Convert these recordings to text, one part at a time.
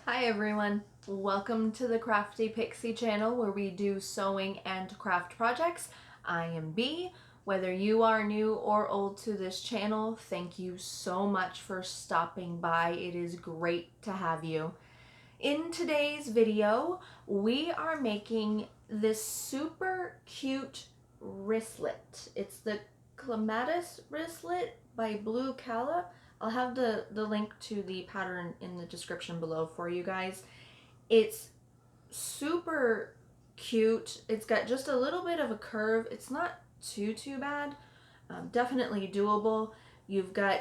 Hi everyone, welcome to the Crafty Pixie channel where we do sewing and craft projects. I am Bee. Whether you are new or old to this channel, thank you so much for stopping by. It is great to have you. In today's video, we are making this super cute wristlet. It's the Clematis Wristlet by Blue Calla. I'll have the link to the pattern in the description below for you guys. It's super cute. It's got just a little bit of a curve. It's not too bad. Definitely doable. You've got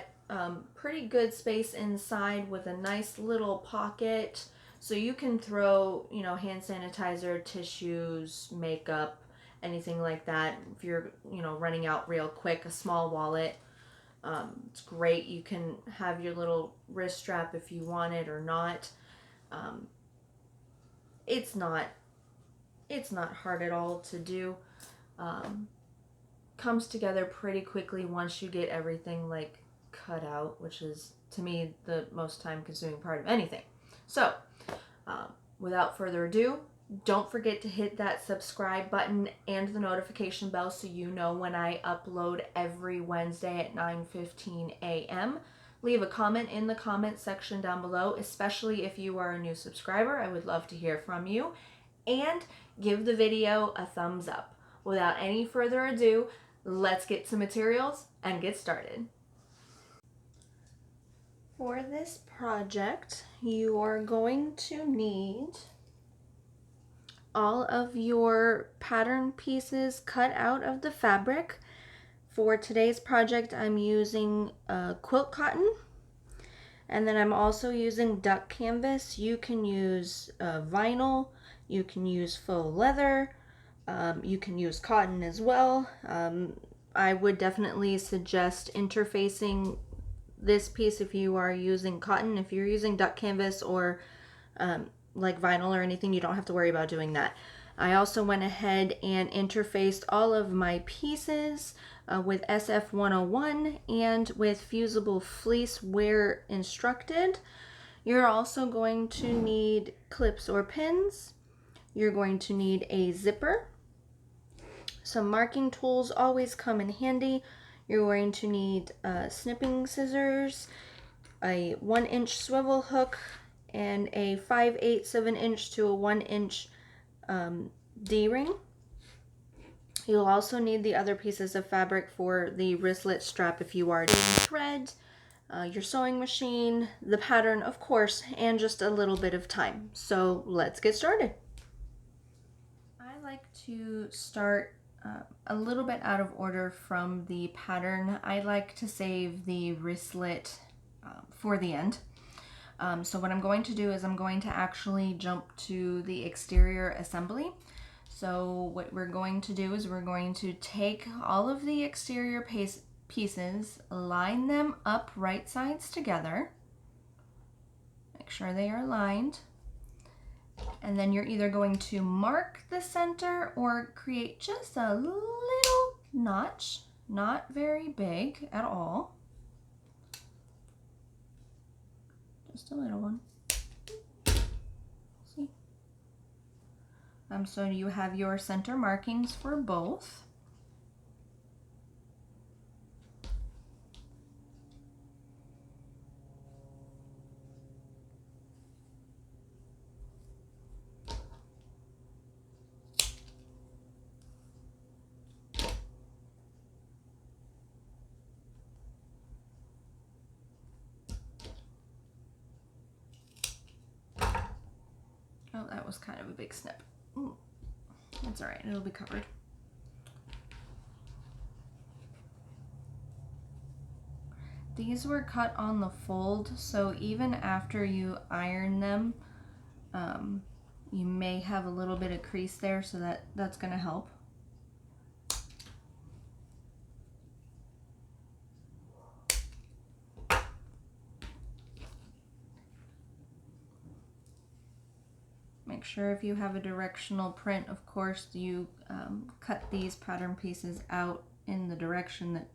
pretty good space inside with a nice little pocket. So you can throw, hand sanitizer, tissues, makeup, anything like that. If you're, running out real quick, a small wallet. It's great. You can have your little wrist strap if you want it or not. It's not hard at all to do. Comes together pretty quickly once you get everything like cut out, which is to me the most time consuming part of anything. So without further ado, don't forget to hit that subscribe button and the notification bell so you know when I upload every Wednesday at 9:15 a.m. Leave a comment in the comment section down below, especially if you are a new subscriber. I would love to hear from you. And give the video a thumbs up. Without any further ado, let's get some materials and get started. For this project, you are going to need all of your pattern pieces cut out of the fabric. For today's project, I'm using quilt cotton, and then I'm also using duck canvas. You can use vinyl, you can use faux leather, you can use cotton as well. I would definitely suggest interfacing this piece if you are using cotton. If you're using duck canvas or like vinyl or anything, you don't have to worry about doing that. I also went ahead and interfaced all of my pieces with SF101 and with fusible fleece where instructed. You're also going to need clips or pins. You're going to need a zipper. Some marking tools always come in handy. You're going to need snipping scissors, a 1-inch swivel hook, and a 5/8 of an inch to a 1-inch D-ring. You'll also need the other pieces of fabric for the wristlet strap if you are doing thread, your sewing machine, the pattern, of course, and just a little bit of time. So let's get started. I like to start a little bit out of order from the pattern. I like to save the wristlet for the end. So what I'm going to do is I'm going to actually jump to the exterior assembly. So what we're going to do is we're going to take all of the exterior pieces, line them up right sides together, make sure they are lined, and then you're either going to mark the center or create just a little notch, not very big at all. Just a little one. See? So you have your center markings for both. Oh, that was kind of a big snip. Ooh, that's all right, it'll be covered. These were cut on the fold, so even after you iron them, you may have a little bit of crease there, so that's going to help. Make sure if you have a directional print, of course, you cut these pattern pieces out in the direction that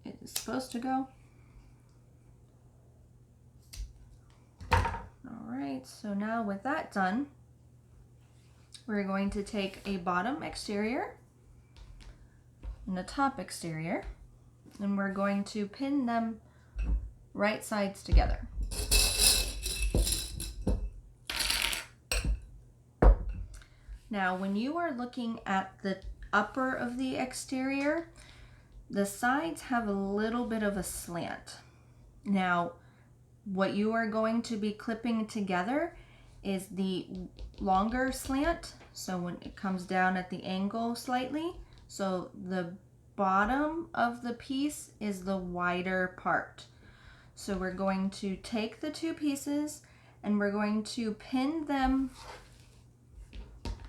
it is supposed to go. All right, so now with that done, we're going to take a bottom exterior and a top exterior, and we're going to pin them right sides together. Now, when you are looking at the upper of the exterior, the sides have a little bit of a slant. Now, what you are going to be clipping together is the longer slant, so when it comes down at the angle slightly, so the bottom of the piece is the wider part. So we're going to take the two pieces and we're going to pin them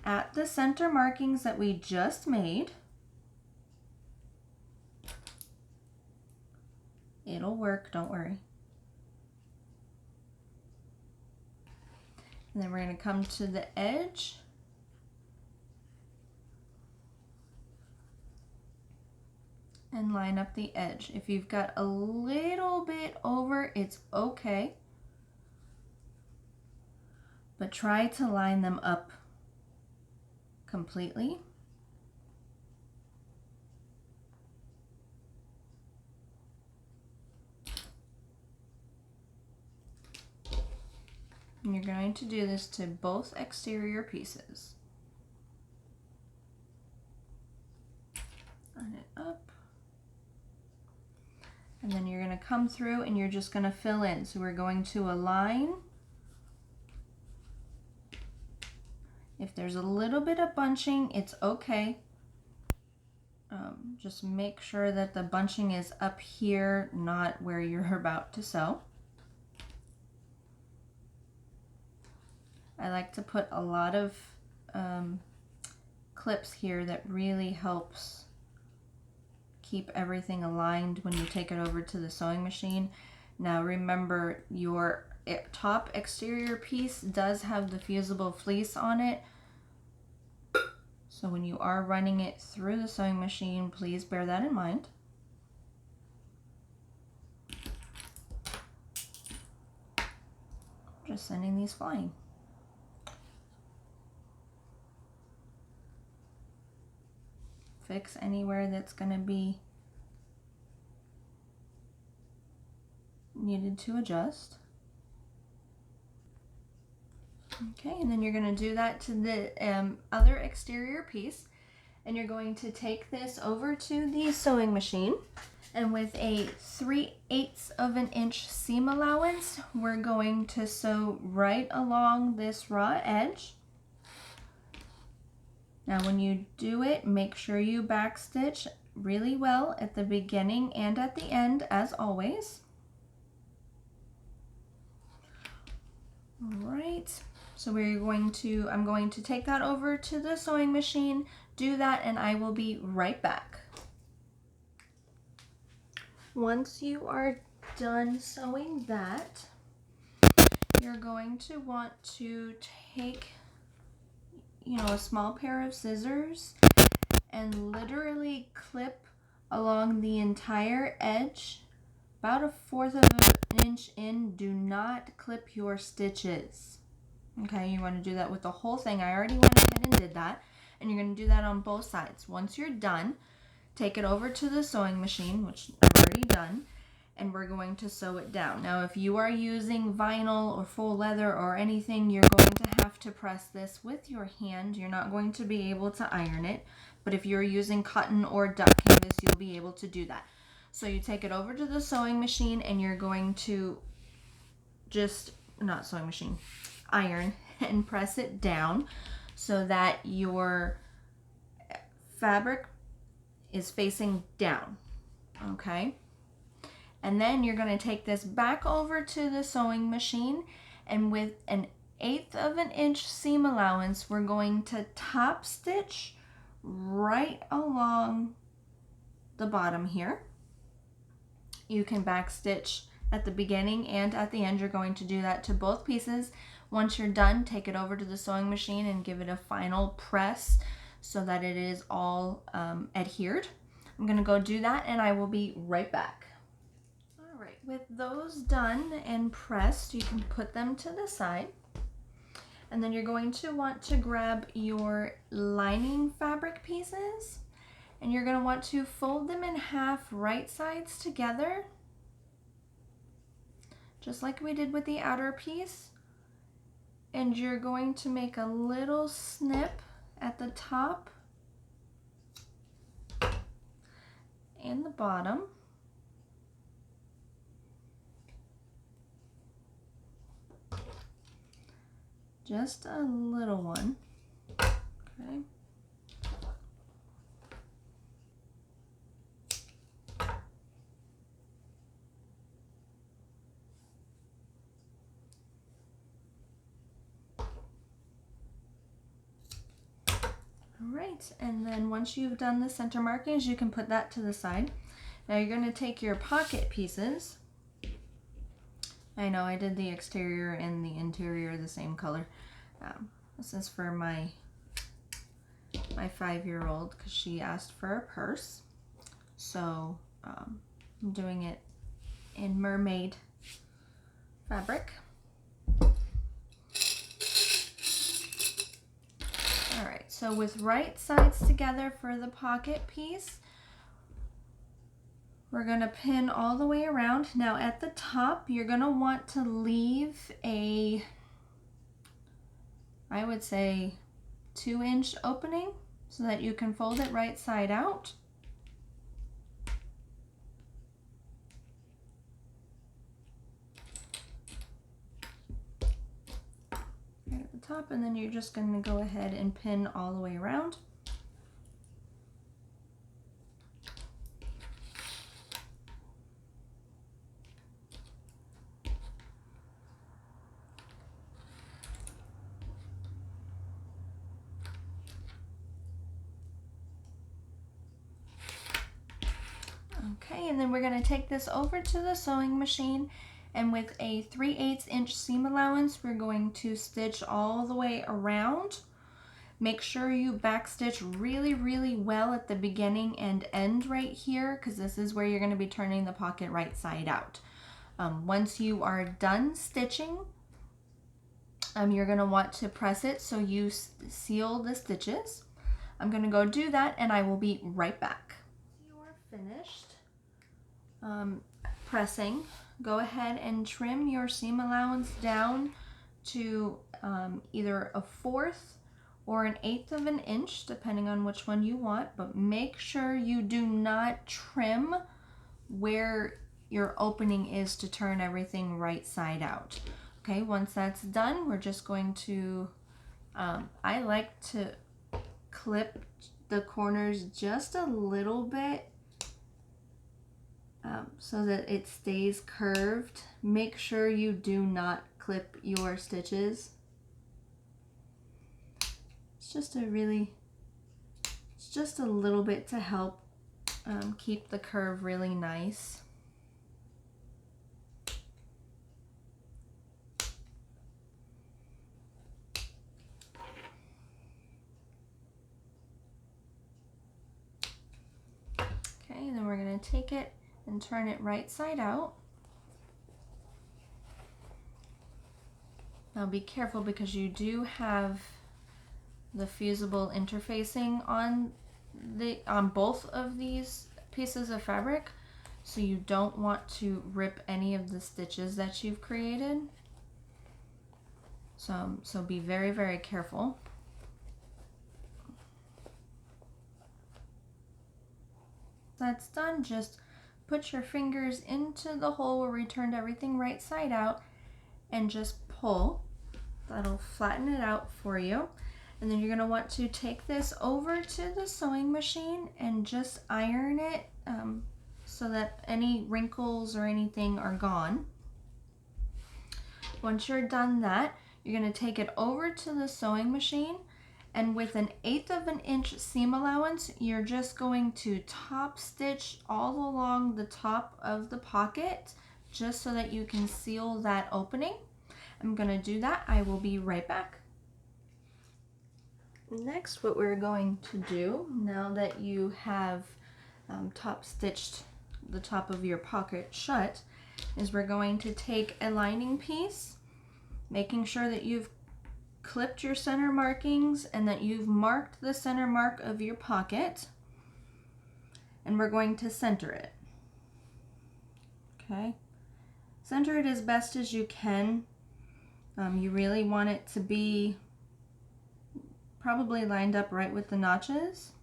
at the center markings that we just made. It'll work, don't worry. And then we're going to come to the edge and line up the edge. If you've got a little bit over, it's okay, but try to line them up completely. And you're going to do this to both exterior pieces. Line it up. And then you're going to come through and you're just going to fill in. So we're going to align. If there's a little bit of bunching, it's okay. Just make sure that the bunching is up here, not where you're about to sew. I like to put a lot of clips here that really helps keep everything aligned when you take it over to the sewing machine. Now remember, your top exterior piece does have the fusible fleece on it. So when you are running it through the sewing machine, please bear that in mind. Just sending these flying. Fix anywhere that's going to be needed to adjust. Okay, and then you're going to do that to the other exterior piece, and you're going to take this over to the sewing machine, and with a 3/8 of an inch seam allowance, we're going to sew right along this raw edge. Now when you do it, make sure you backstitch really well at the beginning and at the end, as always. All right. So I'm going to take that over to the sewing machine, do that, and I will be right back. Once you are done sewing that, you're going to want to take, a small pair of scissors and literally clip along the entire edge, about 1/4 of an inch in. Do not clip your stitches. Okay, you want to do that with the whole thing. I already went ahead and did that, and you're going to do that on both sides. Once you're done, take it over to the sewing machine, which I've already done, and we're going to sew it down. Now, if you are using vinyl or faux leather or anything, you're going to have to press this with your hand. You're not going to be able to iron it, but if you're using cotton or duck canvas, you'll be able to do that. So you take it over to the sewing machine, and you're going to iron and press it down so that your fabric is facing down, okay? And then you're going to take this back over to the sewing machine, and with an 1/8 of an inch seam allowance, we're going to top stitch right along the bottom here. You can back stitch at the beginning and at the end. You're going to do that to both pieces. Once you're done, take it over to the sewing machine and give it a final press so that it is all adhered. I'm going to go do that, and I will be right back. All right, with those done and pressed, you can put them to the side. And then you're going to want to grab your lining fabric pieces and you're going to want to fold them in half right sides together, just like we did with the outer piece. And you're going to make a little snip at the top and the bottom. Just a little one, okay? All right, and then once you've done the center markings, you can put that to the side. Now you're going to take your pocket pieces. I know I did the exterior and the interior the same color. This is for my 5-year-old because she asked for a purse. So I'm doing it in mermaid fabric. Alright, so with right sides together for the pocket piece, we're going to pin all the way around. Now at the top, you're going to want to leave a, I would say, 2-inch opening so that you can fold it right side out. Right at the top, and then you're just going to go ahead and pin all the way around. Okay, and then we're going to take this over to the sewing machine, and with a 3/8 inch seam allowance, we're going to stitch all the way around. Make sure you backstitch really, really well at the beginning and end right here, because this is where you're going to be turning the pocket right side out. Once you are done stitching, you're going to want to press it so you seal the stitches. I'm going to go do that and I will be right back. You are finished pressing. Go ahead and trim your seam allowance down to either a 1/4 or an 1/8 of an inch, depending on which one you want, but make sure you do not trim where your opening is to turn everything right side out. Okay, once that's done, we're just going to, I like to clip the corners just a little bit so that it stays curved. Make sure you do not clip your stitches. It's just a little bit to help keep the curve really nice. Okay, and then we're going to take it and turn it right side out. Now be careful because you do have the fusible interfacing on both of these pieces of fabric, so you don't want to rip any of the stitches that you've created. So be very, very careful. That's done, just put your fingers into the hole where we turned everything right side out and just pull. That'll flatten it out for you. And then you're going to want to take this over to the sewing machine and just iron it so that any wrinkles or anything are gone. Once you're done that, you're going to take it over to the sewing machine, and with an 1/8 of an inch seam allowance, you're just going to top stitch all along the top of the pocket just so that you can seal that opening. I'm going to do that. I will be right back. Next, what we're going to do, now that you have top stitched the top of your pocket shut, is we're going to take a lining piece, making sure that you've clipped your center markings and that you've marked the center mark of your pocket, and we're going to center it. Okay, center it as best as you can. You really want it to be probably lined up right with the notches,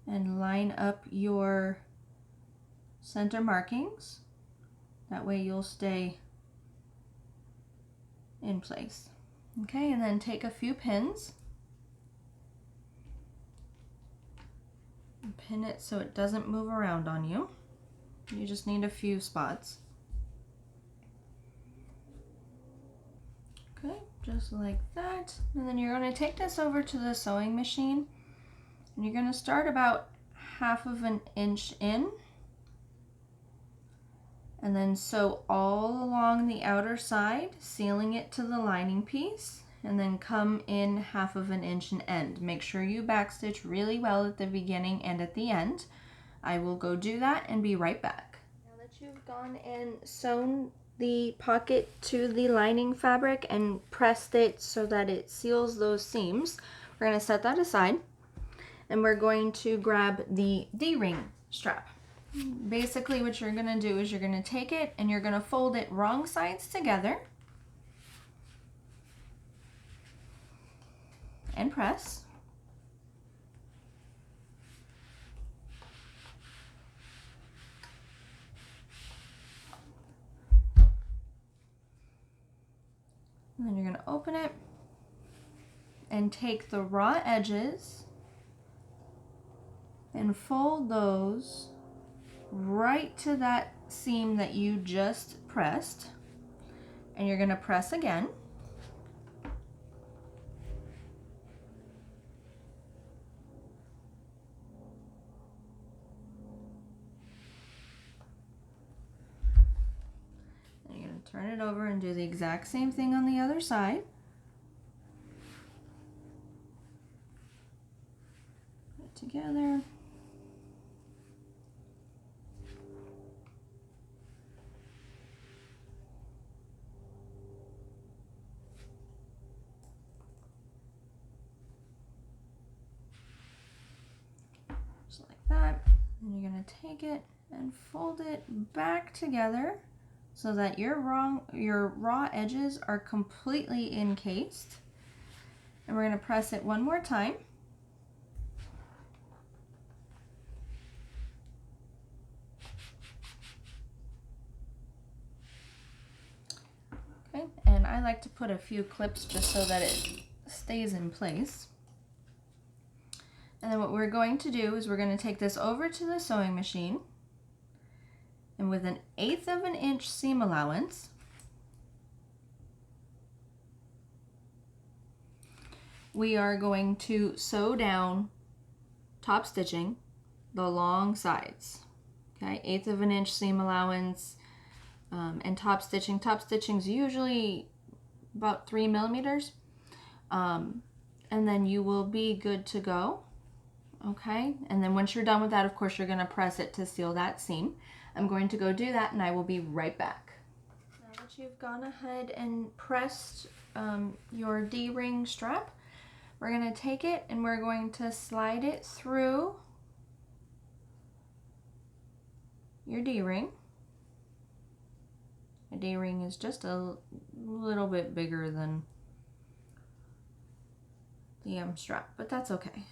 and line up your center markings. That way you'll stay in place. Okay, and then take a few pins and pin it so it doesn't move around on you. You just need a few spots. Okay, just like that. And then you're going to take this over to the sewing machine, and you're going to start about 1/2 inch in, and then sew all along the outer side, sealing it to the lining piece, and then come in 1/2 inch and end. Make sure you backstitch really well at the beginning and at the end. I will go do that and be right back. Now that you've gone and sewn the pocket to the lining fabric and pressed it so that it seals those seams, we're going to set that aside, and we're going to grab the D-ring strap. Basically what you're going to do is you're going to take it and you're going to fold it wrong sides together and press. And then you're going to open it and take the raw edges and fold those right to that seam that you just pressed, and you're going to press again. And you're going to turn it over and do the exact same thing on the other side. Put it together. Just like that. And you're going to take it and fold it back together so that your raw edges are completely encased. And we're going to press it one more time. Okay, and I like to put a few clips just so that it stays in place. And then what we're going to do is we're going to take this over to the sewing machine, and with 1/8 inch seam allowance, we are going to sew down top stitching the long sides. Okay, 1/8 inch seam allowance, and top stitching. Top stitching is usually about 3 millimeters, and then you will be good to go. Okay, and then once you're done with that, of course, you're going to press it to seal that seam. I'm going to go do that, and I will be right back. Now that you've gone ahead and pressed your D-ring strap, we're going to take it and we're going to slide it through your D-ring. A D-ring is just a little bit bigger than the M strap, but that's okay.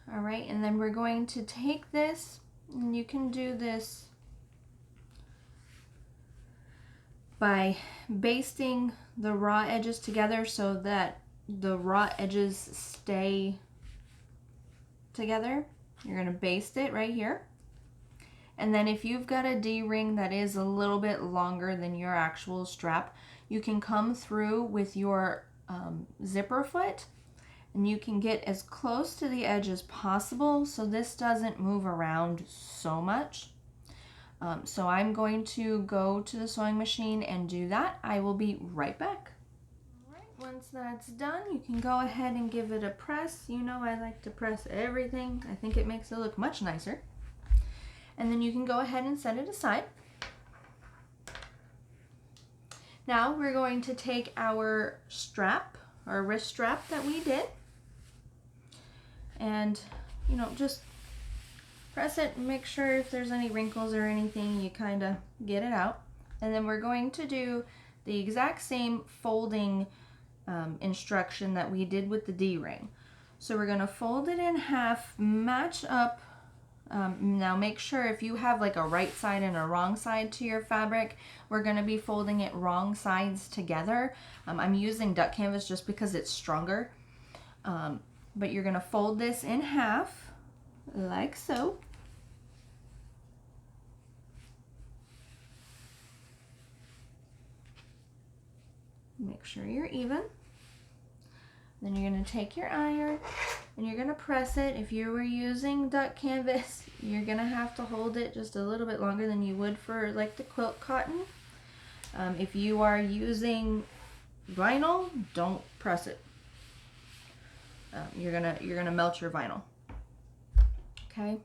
All right, and then we're going to take this, and you can do this by basting the raw edges together so that the raw edges stay together. You're going to baste it right here. And then if you've got a D-ring that is a little bit longer than your actual strap, you can come through with your zipper foot, and you can get as close to the edge as possible so this doesn't move around so much. So I'm going to go to the sewing machine and do that. I will be right back. All right, once that's done, you can go ahead and give it a press. You know I like to press everything. I think it makes it look much nicer. And then you can go ahead and set it aside. Now we're going to take our strap, our wrist strap that we did, and just press it and make sure if there's any wrinkles or anything, you kind of get it out. And then we're going to do the exact same folding instruction that we did with the D-ring. So we're going to fold it in half, match up. Now make sure if you have like a right side and a wrong side to your fabric, we're going to be folding it wrong sides together. I'm using duck canvas just because it's stronger. But you're going to fold this in half like so. Make sure you're even. Then you're going to take your iron and you're going to press it. If you were using duck canvas, you're going to have to hold it just a little bit longer than you would for like the quilt cotton. If you are using vinyl, don't press it. You're gonna melt your vinyl. Okay,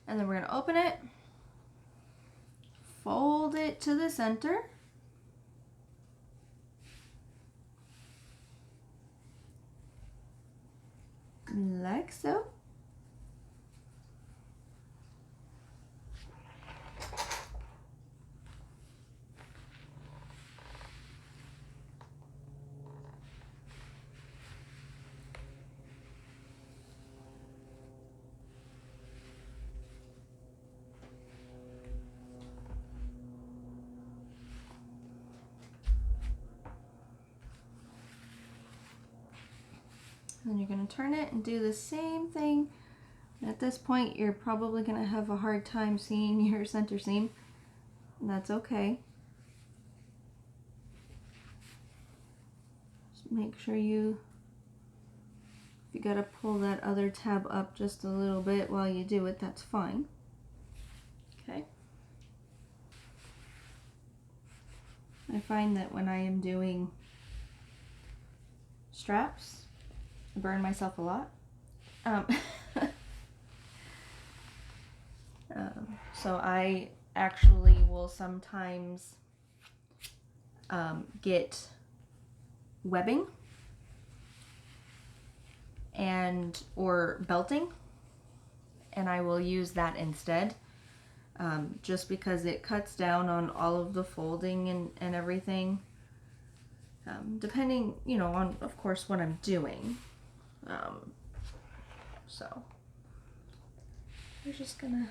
and then we're gonna open it, fold it to the center, like so. Then you're going to turn it and do the same thing. At this point, you're probably going to have a hard time seeing your center seam, and that's okay. Just make sure if you got to pull that other tab up just a little bit while you do it, that's fine. Okay. I find that when I am doing straps, I burn myself a lot. So I actually will sometimes get webbing or belting, and I will use that instead, just because it cuts down on all of the folding and everything, depending on, of course, what I'm doing. So we're just gonna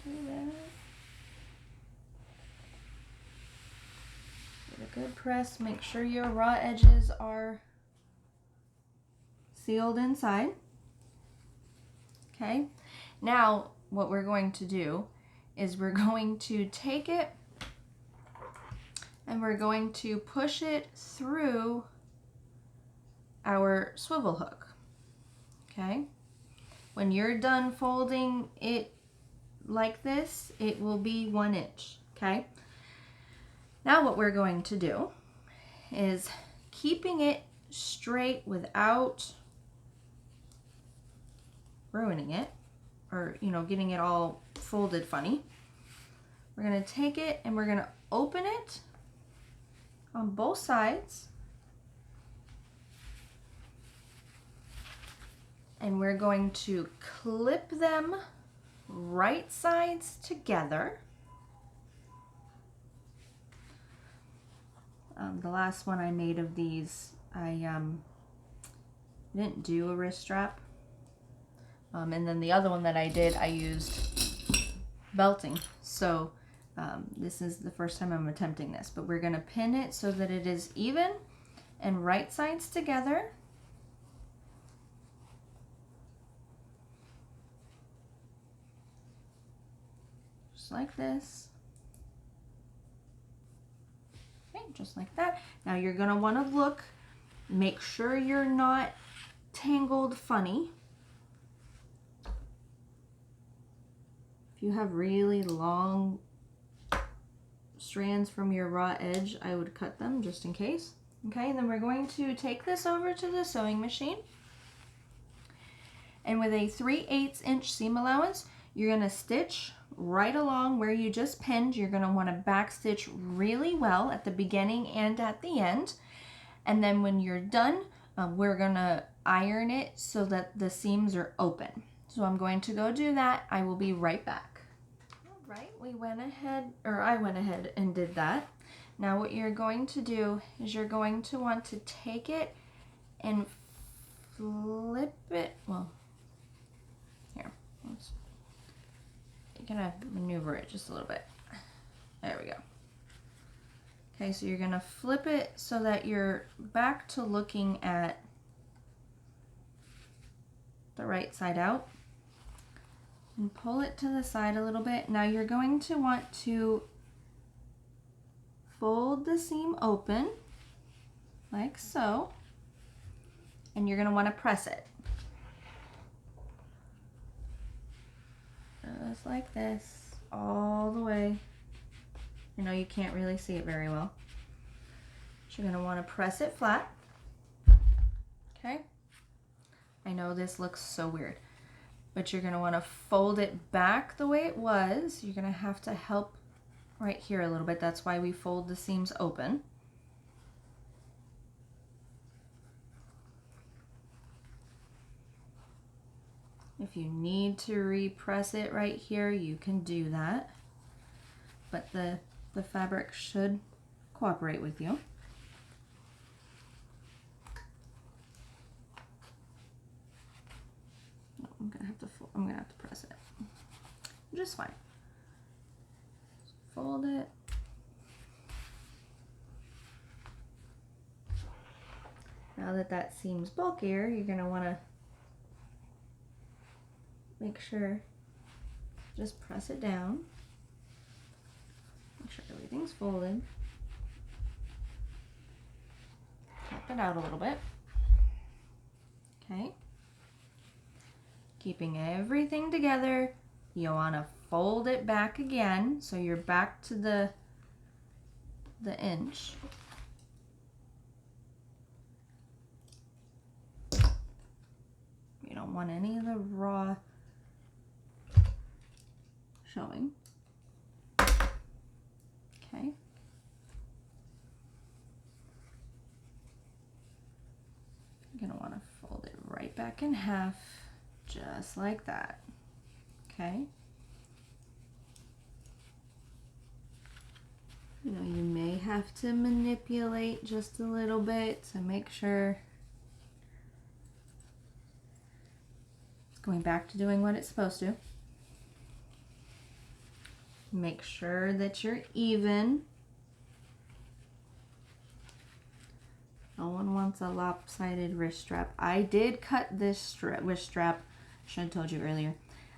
do that. Give a good press. Make sure your raw edges are sealed inside. Okay. Now what we're going to do is we're going to take it and we're going to push it through our swivel hook. Okay. When you're done folding it like this, it will be 1 inch. Okay. Now what we're going to do is, keeping it straight without ruining it or getting it all folded funny, we're going to take it and we're going to open it on both sides, and we're going to clip them right sides together. The last one I made of these, I didn't do a wrist strap. And then the other one that I did, I used belting. So this is the first time I'm attempting this, but we're going to pin it so that it is even and right sides together. Just like this. Okay, just like that. Now you're going to want to look, make sure you're not tangled funny. If you have really long strands from your raw edge, I would cut them just in case. Okay, and then we're going to take this over to the sewing machine. And with a 3/8 inch seam allowance, you're going to stitch right along where you just pinned. You're going to want to backstitch really well at the beginning and at the end. And then when you're done, we're going to iron it so that the seams are open. So I'm going to go do that. I will be right back. All right, I went ahead and did that. Now what you're going to do is you're going to want to take it and flip it. Well, here, you're gonna maneuver it just a little bit. There we go. Okay, so you're gonna flip it so that you're back to looking at the right side out, and pull it to the side a little bit. Now you're going to want to fold the seam open like so, and you're going to want to press it just like this all the way. I know you can't really see it very well, but you're going to want to press it flat. Okay, I know this looks so weird, but you're going to want to fold it back the way it was. You're going to have to help right here a little bit. That's why we fold the seams open. If you need to repress it right here, you can do that, but the fabric should cooperate with you. I'm gonna have to press it. Just fine. Fold it. Now that that seam's bulkier, you're gonna want to make sure, just press it down. Make sure everything's folded. Tap it out a little bit. Okay. Keeping everything together, you want to fold it back again so you're back to the inch. You don't want any of the raw showing. Okay. You're going to want to fold it right back in half, just like that. Okay. You know, you may have to manipulate just a little bit to make sure it's going back to doing what it's supposed to. Make sure that you're even. No one wants a lopsided wrist strap. I did cut this wrist strap. Should have told you earlier.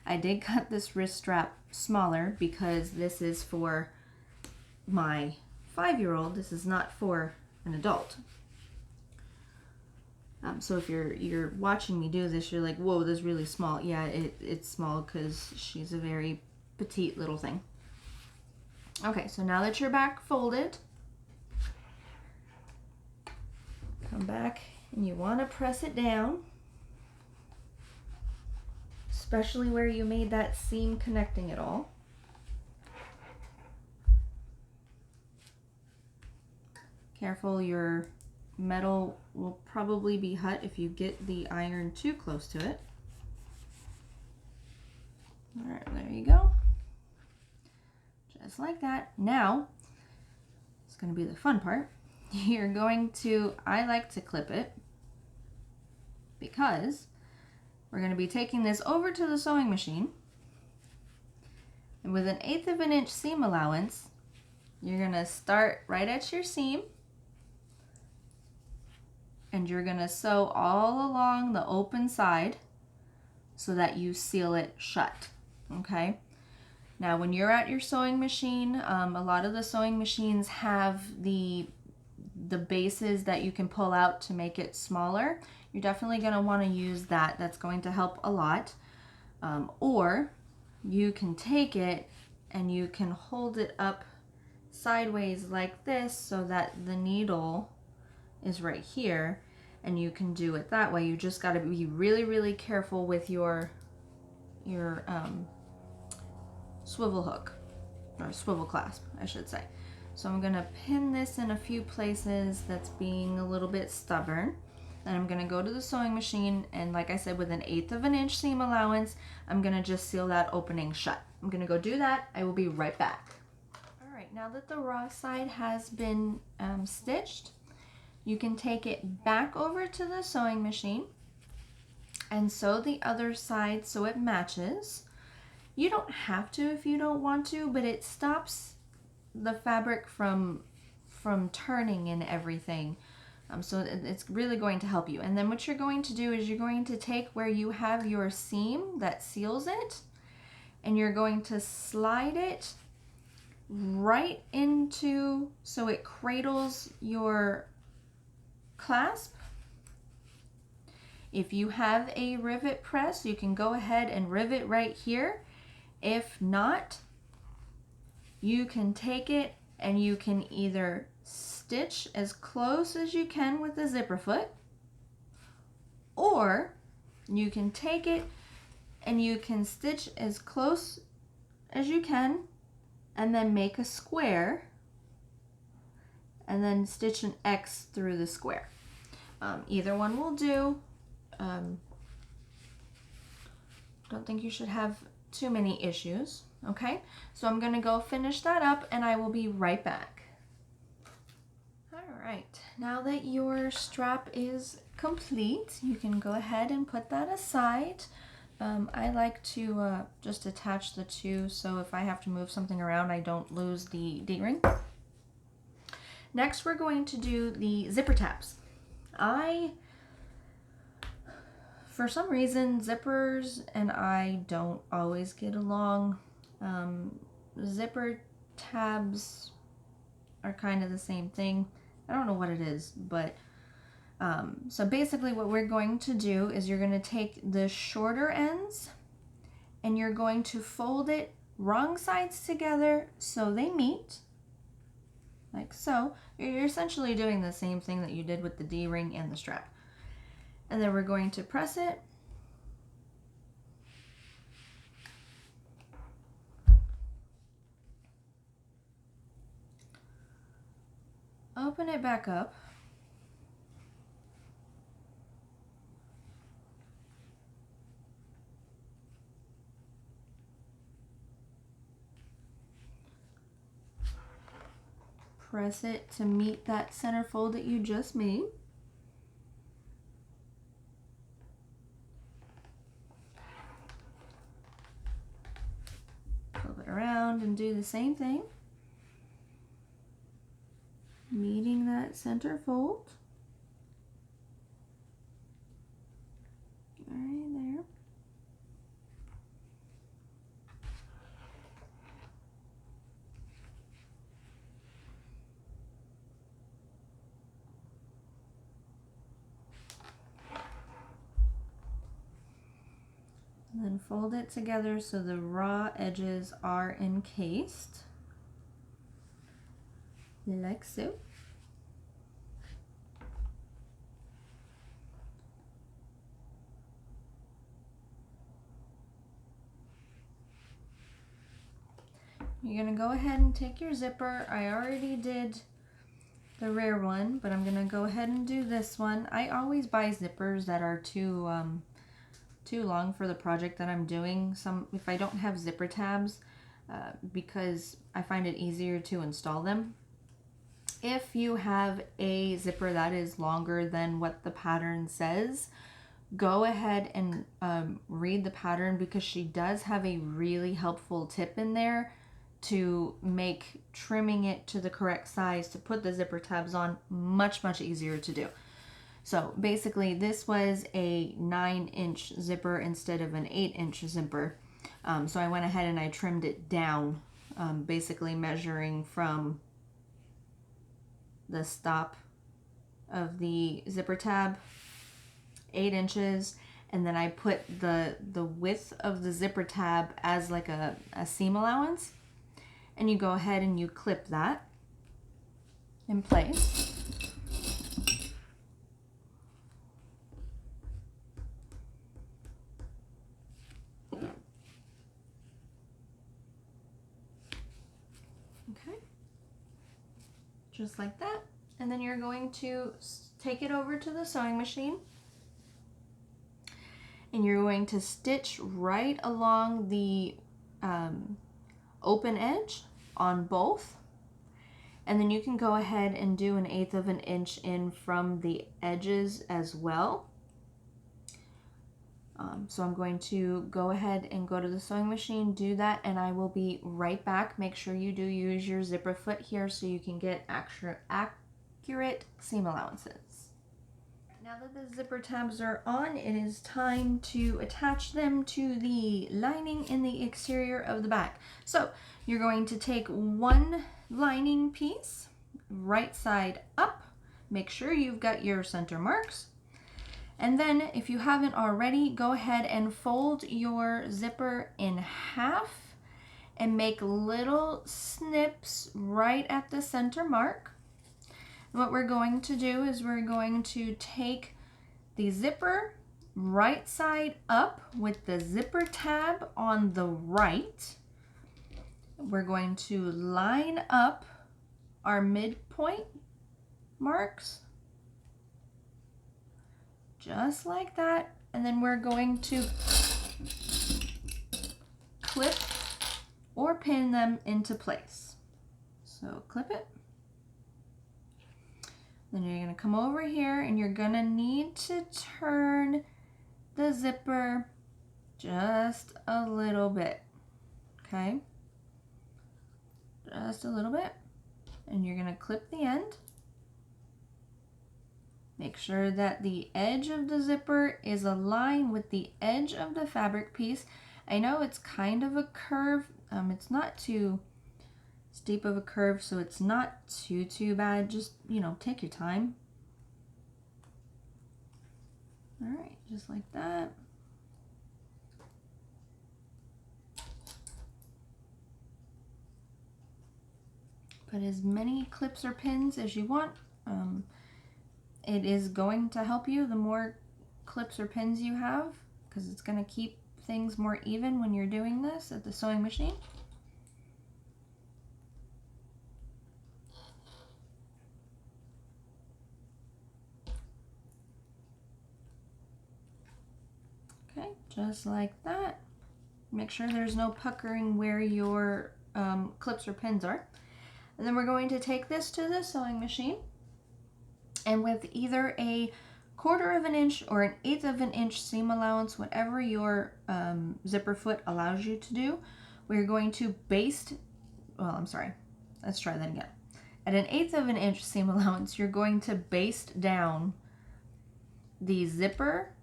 I did cut this wrist strap smaller because this is for my 5-year-old. This is not for an adult. So if you're watching me do this, you're like, whoa, this is really small. Yeah, it's small because she's a very petite little thing. Okay, so now that you're back folded, come back and you want to press it down, especially where you made that seam connecting it all. Careful, your metal will probably be hot if you get the iron too close to it. All right, there you go. Just like that. Now, it's going to be the fun part. You're going to, I like to clip it because we're going to be taking this over to the sewing machine, and with an 1/8 of an inch seam allowance, you're going to start right at your seam, and you're going to sew all along the open side so that you seal it shut. Okay? Now, when you're at your sewing machine, a lot of the sewing machines have the bases that you can pull out to make it smaller. You're definitely going to want to use that. That's going to help a lot. Or you can take it and you can hold it up sideways like this so that the needle is right here, and you can do it that way. You just got to be really, really careful with your swivel hook, or swivel clasp, I should say. So I'm gonna pin this in a few places that's being a little bit stubborn. Then I'm gonna go to the sewing machine, and like I said, with 1/8 of an inch seam allowance, I'm gonna just seal that opening shut. I'm gonna go do that. I will be right back. All right, now that the raw side has been stitched, you can take it back over to the sewing machine and sew the other side so it matches. You don't have to if you don't want to, but it stops the fabric from turning and everything. So it's really going to help you. And then what you're going to do is you're going to take where you have your seam that seals it, and you're going to slide it right into, so it cradles your clasp. If you have a rivet press, you can go ahead and rivet right here. If not, you can take it and you can either stitch as close as you can with the zipper foot, or you can take it and you can stitch as close as you can and then make a square and then stitch an X through the square. Either one will do. Don't think you should have too many issues. Okay, so I'm gonna go finish that up and I will be right back. All right, now that your strap is complete, you can go ahead and put that aside. I like to just attach the two, so if I have to move something around, I don't lose the D-ring. Next, we're going to do the zipper tabs. For some reason, zippers and I don't always get along. Zipper tabs are kind of the same thing. I don't know what it is, but so basically what we're going to do is you're going to take the shorter ends and you're going to fold it wrong sides together so they meet, like so. You're essentially doing the same thing that you did with the D-ring and the strap. And then we're going to press it. Open it back up. Press it to meet that center fold that you just made. Flip it around and do the same thing. Meeting that center fold. Right there. And then fold it together so the raw edges are encased, like so. You're going to go ahead and take your zipper. I already did the rear one, but I'm going to go ahead and do this one. I always buy zippers that are too long for the project that I'm doing. If I don't have zipper tabs, because I find it easier to install them. If you have a zipper that is longer than what the pattern says, go ahead and read the pattern, because she does have a really helpful tip in there to make trimming it to the correct size to put the zipper tabs on much easier to do. So basically this was a 9-inch zipper instead of an 8-inch zipper. So I went ahead and I trimmed it down, basically measuring from the stop of the zipper tab, 8 inches, and then I put the width of the zipper tab as like a seam allowance, and you go ahead and you clip that in place. just like that. And then you're going to take it over to the sewing machine, and you're going to stitch right along the open edge on both. And then you can go ahead and do 1/8 of an inch in from the edges as well. So I'm going to go ahead and go to the sewing machine, do that, and I will be right back. Make sure you do use your zipper foot here so you can get accurate seam allowances. Now that the zipper tabs are on, it is time to attach them to the lining in the exterior of the back. So you're going to take one lining piece, right side up, make sure you've got your center marks, and then if you haven't already, go ahead and fold your zipper in half and make little snips right at the center mark. What we're going to do is we're going to take the zipper right side up with the zipper tab on the right. We're going to line up our midpoint marks just like that, and then we're going to clip or pin them into place. So clip it. Then you're going to come over here and you're going to need to turn the zipper just a little bit, okay? Just a little bit. And you're going to clip the end. Make sure that the edge of the zipper is aligned with the edge of the fabric piece. I know it's kind of a curve. It's not too steep of a curve, so it's not too bad. Just, you know, take your time. All right, just like that. Put as many clips or pins as you want. It is going to help you the more clips or pins you have, because it's going to keep things more even when you're doing this at the sewing machine. Okay, just like that. Make sure there's no puckering where your clips or pins are. And then we're going to take this to the sewing machine, and with either a 1/4 of an inch or 1/8 of an inch seam allowance, whatever your zipper foot allows you to do, we're going to baste, well, I'm sorry, let's try that again. At 1/8 of an inch seam allowance, you're going to baste down the zipper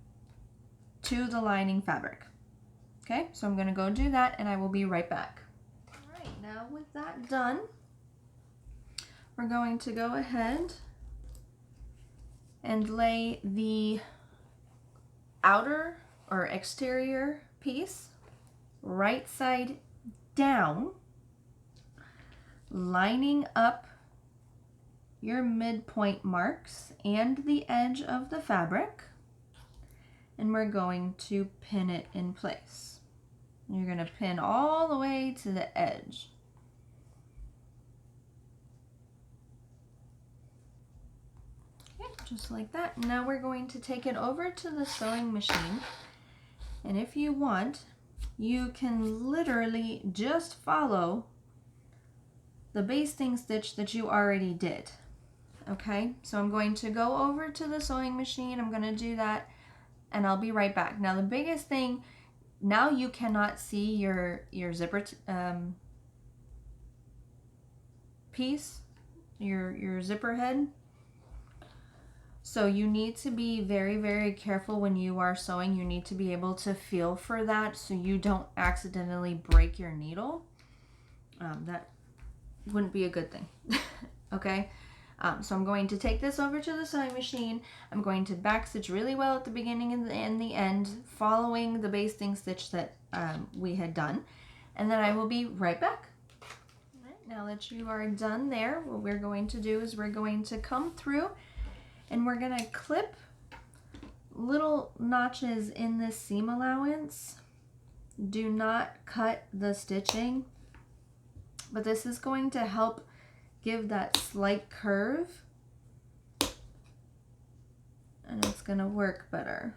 to the lining fabric. Okay, so I'm going to go do that and I will be right back. All right, now with that done, we're going to go ahead and lay the outer or exterior piece right side down, lining up your midpoint marks and the edge of the fabric, and we're going to pin it in place. You're going to pin all the way to the edge. Just like that. Now we're going to take it over to the sewing machine, and if you want, you can literally just follow the basting stitch that you already did. Okay, so I'm going to go over to the sewing machine. I'm going to do that and I'll be right back. Now the biggest thing, now you cannot see your zipper piece, your zipper head. So you need to be very, very careful when you are sewing. You need to be able to feel for that so you don't accidentally break your needle. That wouldn't be a good thing. Okay, so I'm going to take this over to the sewing machine. I'm going to back stitch really well at the beginning and the end, following the basting stitch that we had done, and then I will be right back. All right, now that you are done there, what we're going to do is we're going to come through and we're going to clip little notches in this seam allowance. Do not cut the stitching, but this is going to help give that slight curve, and it's gonna work better.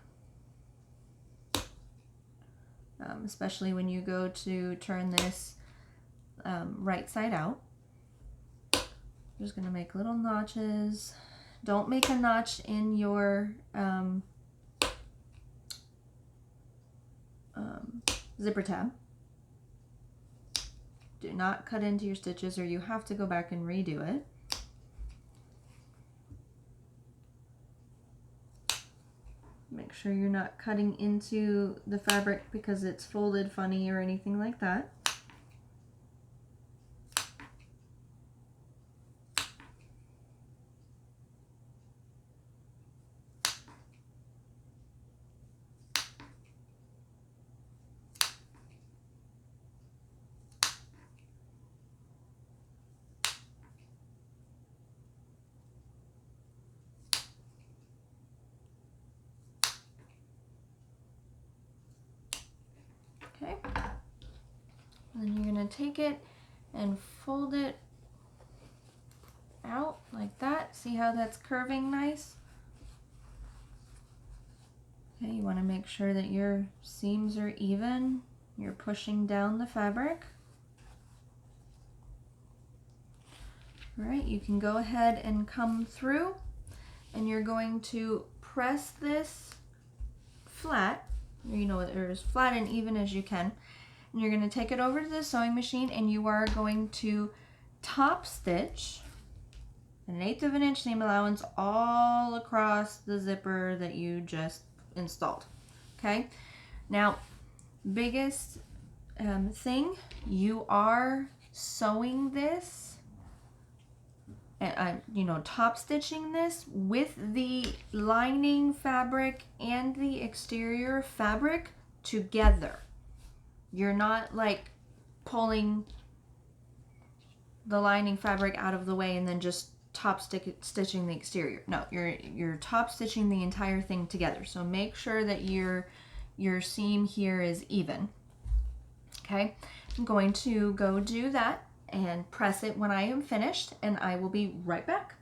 Especially when you go to turn this right side out. I'm just gonna make little notches. Don't make a notch in your zipper tab. Do not cut into your stitches or you have to go back and redo it. Make sure you're not cutting into the fabric because it's folded funny or anything like that. Okay, and then you're going to take it and fold it out like that. See how that's curving nice? Okay, you want to make sure that your seams are even. You're pushing down the fabric. All right, you can go ahead and come through, and you're going to press this flat, you know, or as flat and even as you can. And you're going to take it over to the sewing machine and you are going to top stitch 1/8 of an inch seam allowance all across the zipper that you just installed. Okay, now biggest thing, you are sewing this, you know, top stitching this with the lining fabric and the exterior fabric together. You're not like pulling the lining fabric out of the way and then just top stitching the exterior. No, you're top stitching the entire thing together. So make sure that your seam here is even. Okay, I'm going to go do that and press it when I am finished, and I will be right back.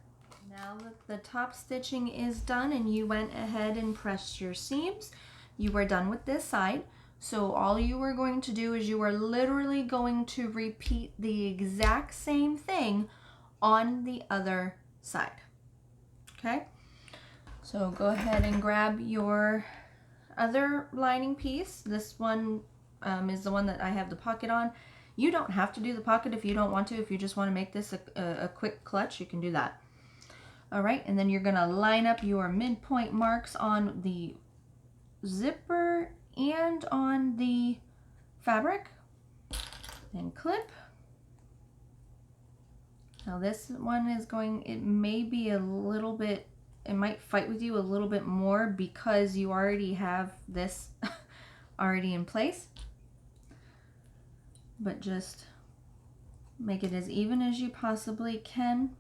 Now that the top stitching is done and you went ahead and pressed your seams, you are done with this side. So all you are going to do is you are literally going to repeat the exact same thing on the other side. Okay, so go ahead and grab your other lining piece. This one is the one that I have the pocket on. You don't have to do the pocket if you don't want to. If you just want to make this a quick clutch, you can do that. All right, and then you're gonna line up your midpoint marks on the zipper and on the fabric, and clip. Now this one is going, it may be a little bit, it might fight with you a little bit more because you already have this already in place, but just make it as even as you possibly can.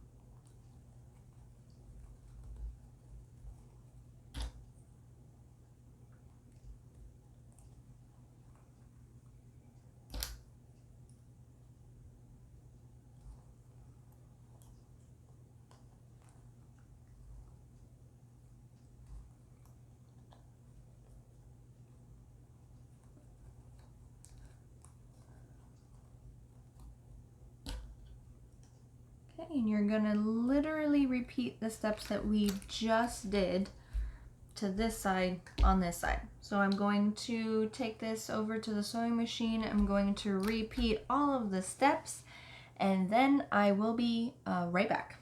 And you're gonna literally repeat the steps that we just did to this side on this side. So I'm going to take this over to the sewing machine. I'm going to repeat all of the steps, and then I will be right back.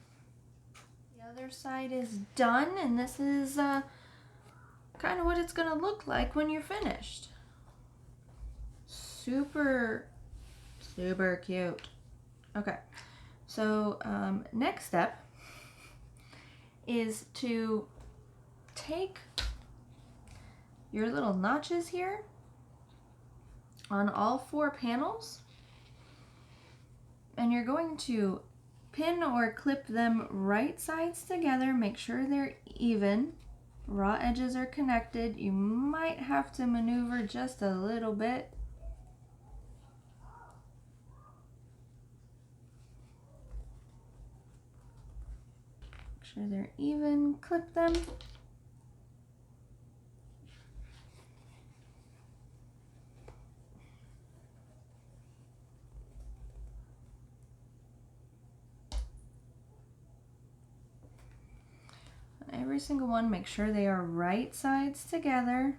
The other side is done, and this is kind of what it's gonna look like when you're finished. Super, super cute. Okay. So next step is to take your little notches here on all 4 panels, and you're going to pin or clip them right sides together. Make sure they're even. Raw edges are connected. You might have to maneuver just a little bit. sure they're even, clip them. Every single one, make sure they are right sides together.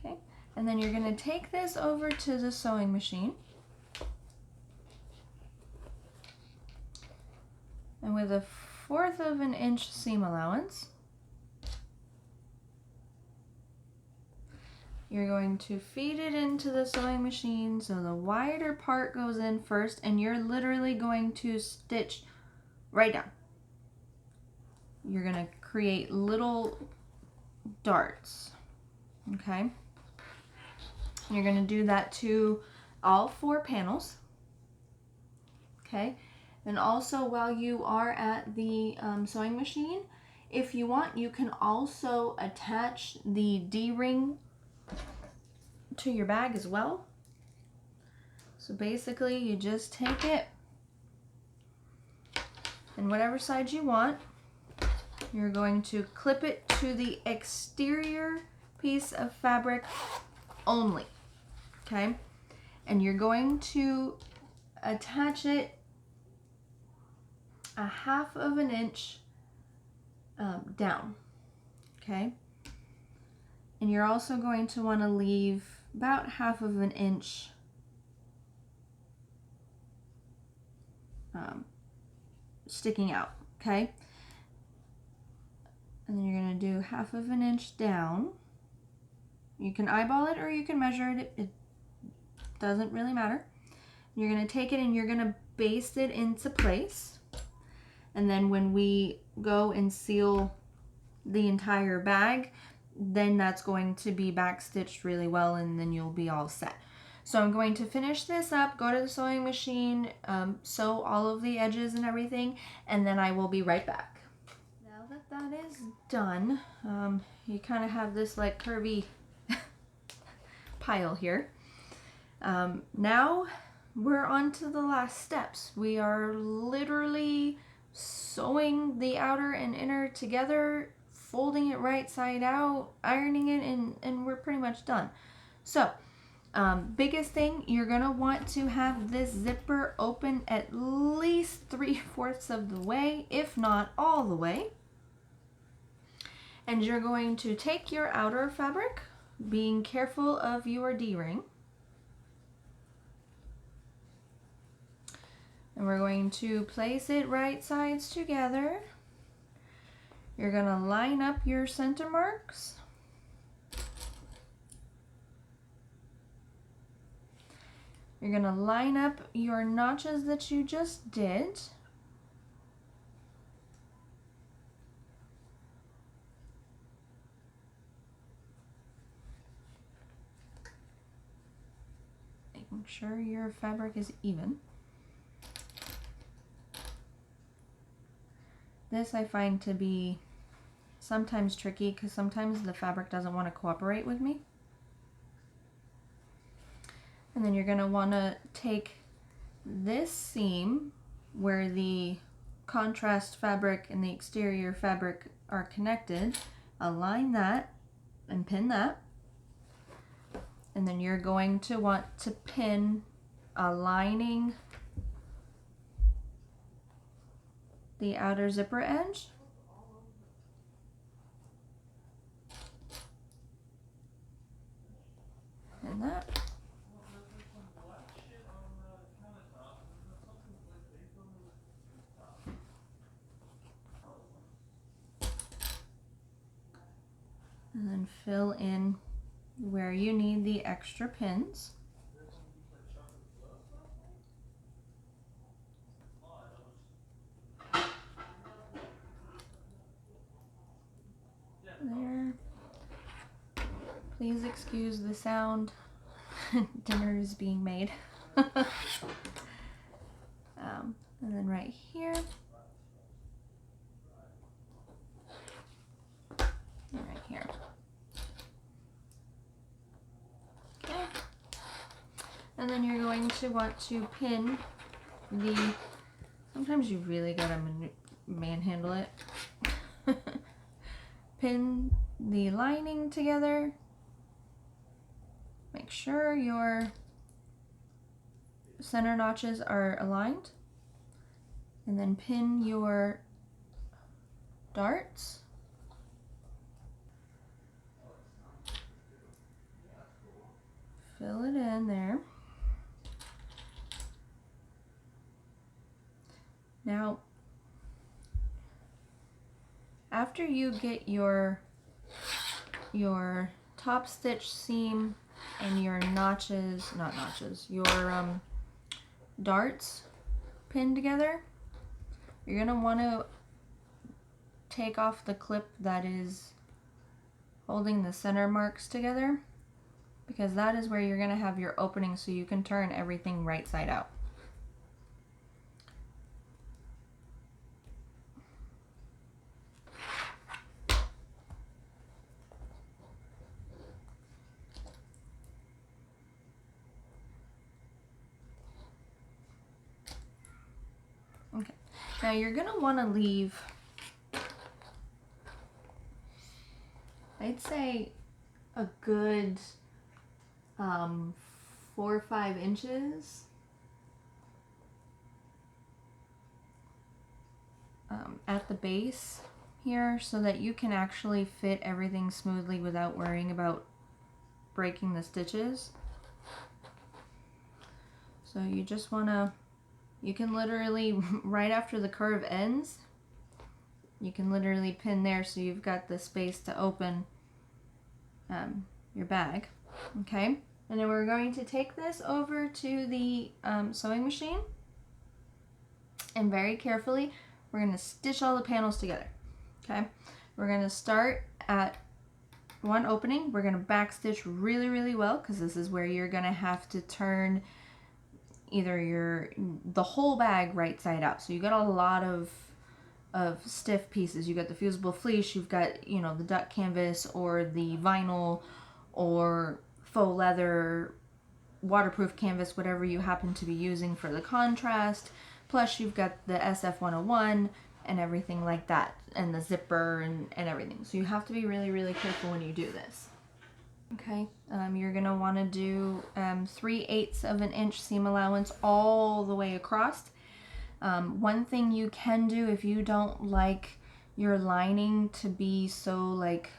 Okay, and then you're going to take this over to the sewing machine. And with 1/4 of an inch seam allowance, you're going to feed it into the sewing machine so the wider part goes in first, and you're literally going to stitch right down. You're going to create little darts, okay? You're going to do that to all 4 panels, okay? And also, while you are at the sewing machine, if you want, you can also attach the D-ring to your bag as well. So basically, you just take it, and whatever side you want, you're going to clip it to the exterior piece of fabric only, okay? And you're going to attach it 1/2 of an inch down, okay? And you're also going to want to leave about 1/2 of an inch sticking out, okay? And then you're going to do 1/2 of an inch down. You can eyeball it or you can measure it. It doesn't really matter. You're going to take it and you're going to baste it into place. And then when we go and seal the entire bag, then that's going to be back stitched really well, and then you'll be all set. So I'm going to finish this up, go to the sewing machine, sew all of the edges and everything, and then I will be right back. Now that that is done, you kind of have this like curvy pile here. Now we're on to the last steps. We are literally sewing the outer and inner together, folding it right side out, ironing it, and we're pretty much done. So biggest thing, you're gonna want to have this zipper open at least 3/4 of the way, if not all the way. And you're going to take your outer fabric, being careful of your D-ring. And we're going to place it right sides together. You're going to line up your center marks. You're going to line up your notches that you just did. Making sure your fabric is even. This I find to be sometimes tricky because sometimes the fabric doesn't want to cooperate with me. And then you're going to want to take this seam where the contrast fabric and the exterior fabric are connected, align that and pin that. And then you're going to want to pin a lining the outer zipper edge. And that. And then fill in where you need the extra pins. There. Please excuse the sound. Dinner is being made. And then right here. And right here. Okay. And then you're going to want to pin the, sometimes you really gotta manhandle it. Pin the lining together. Make sure your center notches are aligned. And then pin your darts. Fill it in there. Now, after you get your top stitch seam and your notches, not notches, your darts pinned together, you're gonna want to take off the clip that is holding the center marks together, because that is where you're gonna have your opening so you can turn everything right side out. Okay, now you're gonna want to leave, I'd say, a good 4 or 5 inches at the base here, so that you can actually fit everything smoothly without worrying about breaking the stitches. So you just want to, you can literally, right after the curve ends, you can literally pin there so you've got the space to open your bag. Okay, and then we're going to take this over to the sewing machine, and very carefully we're going to stitch all the panels together. Okay, we're going to start at one opening. We're going to back stitch really, really well, because this is where you're going to have to turn either the whole bag right side out. So you got a lot of stiff pieces. You got the fusible fleece, you've got, you know, the duck canvas or the vinyl or faux leather, waterproof canvas, whatever you happen to be using for the contrast. Plus you've got the SF101 and everything like that, and the zipper and everything. So you have to be really, really careful when you do this. Okay, you're going to want to do 3/8 of an inch seam allowance all the way across. One thing you can do if you don't like your lining to be so like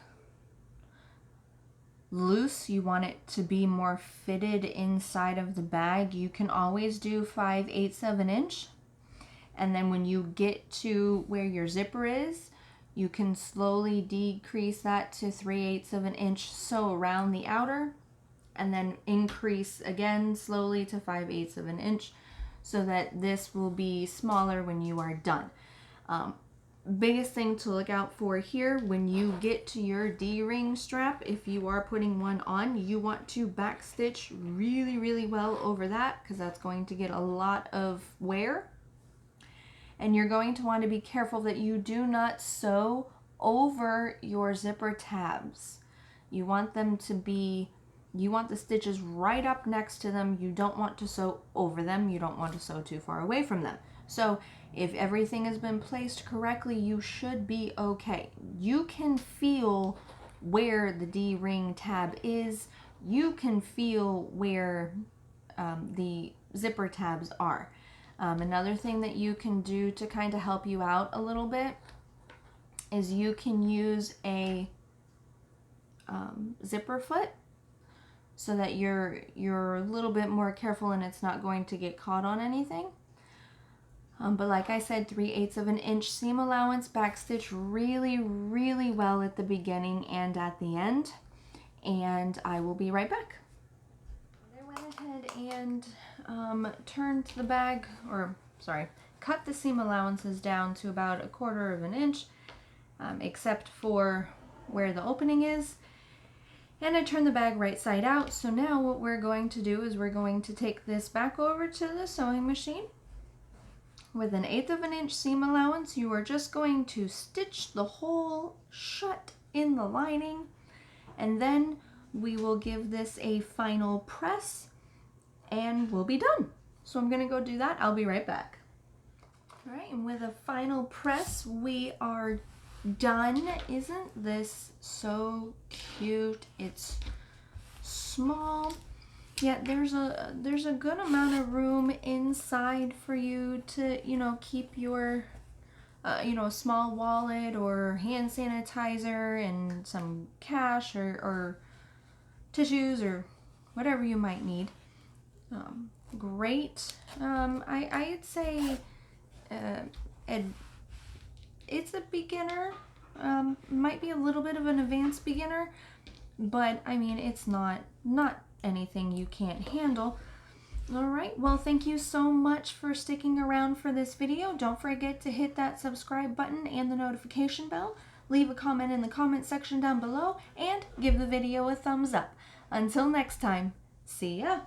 loose, you want it to be more fitted inside of the bag, you can always do 5/8 of an inch. And then when you get to where your zipper is, you can slowly decrease that to 3/8 of an inch, sew around the outer, and then increase again slowly to 5/8 of an inch, so that this will be smaller when you are done. Biggest thing to look out for here, when you get to your D-ring strap, if you are putting one on, you want to back stitch really, really well over that, because that's going to get a lot of wear. And you're going to want to be careful that you do not sew over your zipper tabs. You want them to be, you want the stitches right up next to them. You don't want to sew over them. You don't want to sew too far away from them. So if everything has been placed correctly, you should be okay. You can feel where the D-ring tab is. You can feel where the zipper tabs are. Another thing that you can do to kind of help you out a little bit is you can use a zipper foot, so that you're a little bit more careful and it's not going to get caught on anything. But like I said, 3/8 of an inch seam allowance, back stitch really, really well at the beginning and at the end. And I will be right back. I went ahead and turned the bag, or sorry, cut the seam allowances down to about 1/4 of an inch, except for where the opening is. And I turned the bag right side out. So now what we're going to do is we're going to take this back over to the sewing machine. With 1/8 of an inch seam allowance, you are just going to stitch the hole shut in the lining, and then we will give this a final press and we'll be done. So I'm gonna go do that. I'll be right back. All right, and with a final press, we are done. Isn't this so cute? It's small, yet there's a good amount of room inside for you to, you know, keep your a small wallet or hand sanitizer and some cash or tissues or whatever you might need. Great. I'd say it's a beginner. Might be a little bit of an advanced beginner, but I mean, it's not anything you can't handle. All right, well, thank you so much for sticking around for this video. Don't forget to hit that subscribe button and the notification bell. Leave a comment in the comment section down below and give the video a thumbs up. Until next time, see ya.